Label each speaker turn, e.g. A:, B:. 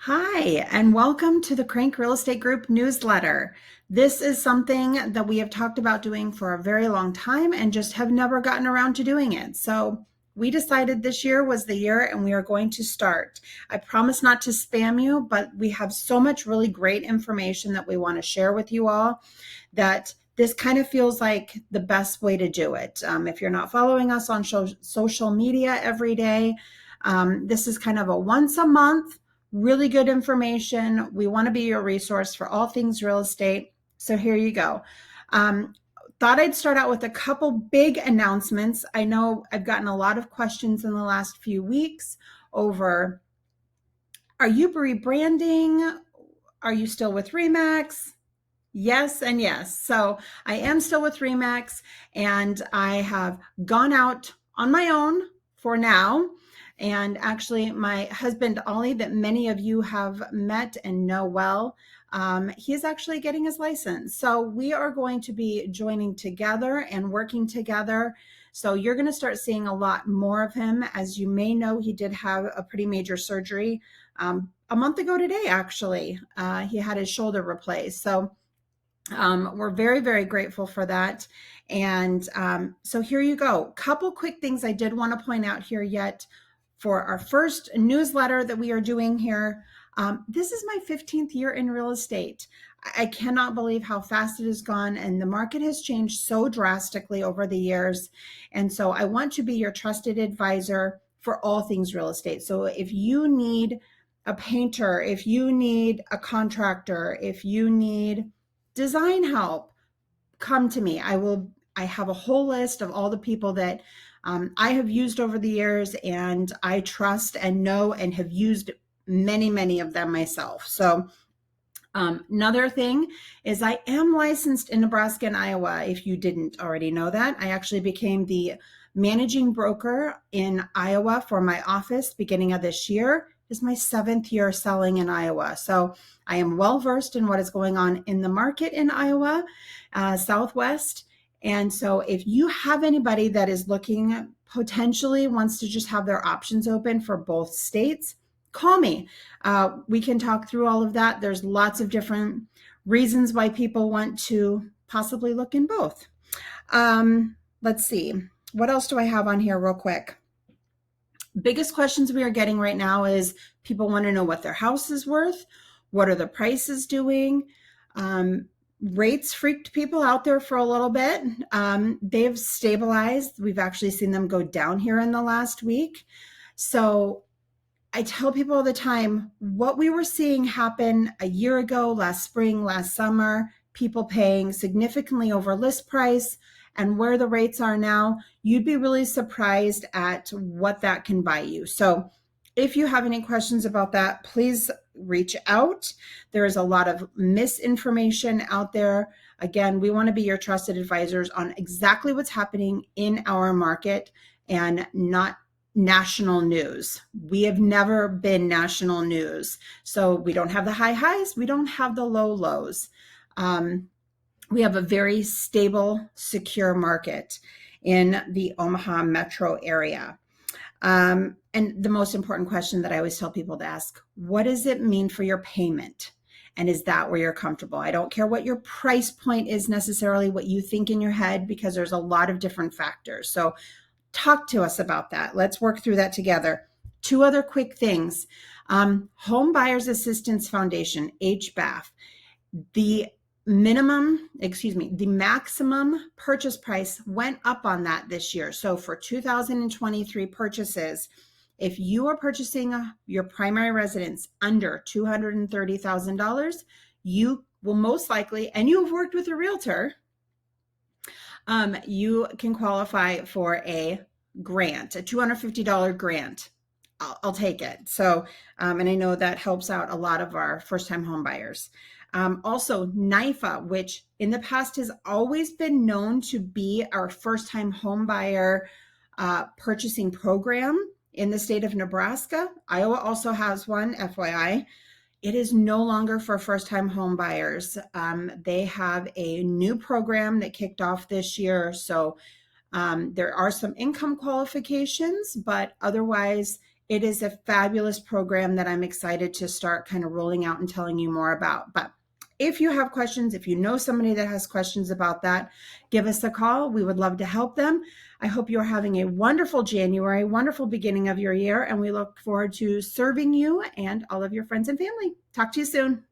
A: Hi, and welcome to the Crank Real Estate Group newsletter. This is something that we have talked about doing for a very long time and just have never gotten around to doing it. So we decided this year was the year and we are going to start. I promise not to spam you, but we have so much really great information that we want to share with you all that this kind of feels like the best way to do it. If you're not following us on social media every day, this is kind of a once a month really good information. We want to be your resource for all things real estate. So here you go. Thought I'd start out with a couple big announcements. I know I've gotten a lot of questions in the last few weeks over, are you rebranding? Are you still with Remax? Yes and yes. So I am still with Remax and I have gone out on my own for now. And actually, my husband, Ollie, that many of you have met and know well, he is actually getting his license. So we are going to be joining together and working together. So you're going to start seeing a lot more of him. As you may know, he did have a pretty major surgery a month ago today, actually. He had his shoulder replaced. So we're very, very grateful for that. And so here you go. Couple quick things I did want to point out here yet for our first newsletter that we are doing here. This is my 15th year in real estate. I cannot believe how fast it has gone, and the market has changed so drastically over the years. And so I want to be your trusted advisor for all things real estate. So if you need a painter, if you need a contractor, if you need design help, come to me. I have a whole list of all the people that I have used over the years and I trust and know and have used many, many of them myself. So another thing is I am licensed in Nebraska and Iowa. If you didn't already know that, I actually became the managing broker in Iowa for my office beginning of this year. This is my 7th year selling in Iowa. So I am well versed in what is going on in the market in Iowa, Southwest. And so if you have anybody that is looking, potentially wants to just have their options open for both states, call me. We can talk through all of that. There's lots of different reasons why people want to possibly look in both. Let's see. What else do I have on here real quick? Biggest questions we are getting right now is people want to know what their house is worth. What are the prices doing? Rates freaked people out there for a little bit. They've stabilized. We've actually seen them go down here in the last week. So I tell people all the time, what we were seeing happen a year ago, last spring, last summer, people paying significantly over list price, and where the rates are now, you'd be really surprised at what that can buy you. So if you have any questions about that, please reach out. There is a lot of misinformation out there. Again, we want to be your trusted advisors on exactly what's happening in our market and not national news. We have never been national news. So we don't have the high highs. We don't have the low lows. We have a very stable, secure market in the Omaha metro area. And the most important question that I always tell people to ask, what does it mean for your payment? And is that where you're comfortable? I don't care what your price point is necessarily, what you think in your head, because there's a lot of different factors. So talk to us about that. Let's work through that together. Two other quick things. Home Buyers Assistance Foundation, HBAF, the maximum purchase price went up on that this year. So for 2023 purchases, if you are purchasing your primary residence under $230,000, you will most likely, and you have worked with a realtor, you can qualify for a grant, a $250 grant. I'll take it. So, and I know that helps out a lot of our first-time home buyers. Also, NYFA, which in the past has always been known to be our first-time home buyer purchasing program in the state of Nebraska. Iowa also has one, FYI. It is no longer for first-time home buyers. They have a new program that kicked off this year. So there are some income qualifications, but otherwise It is a fabulous program that I'm excited to start kind of rolling out and telling you more about. But if you have questions, if you know somebody that has questions about that, give us a call. We would love to help them. I hope you're having a wonderful January, wonderful beginning of your year, and we look forward to serving you and all of your friends and family. Talk to you soon.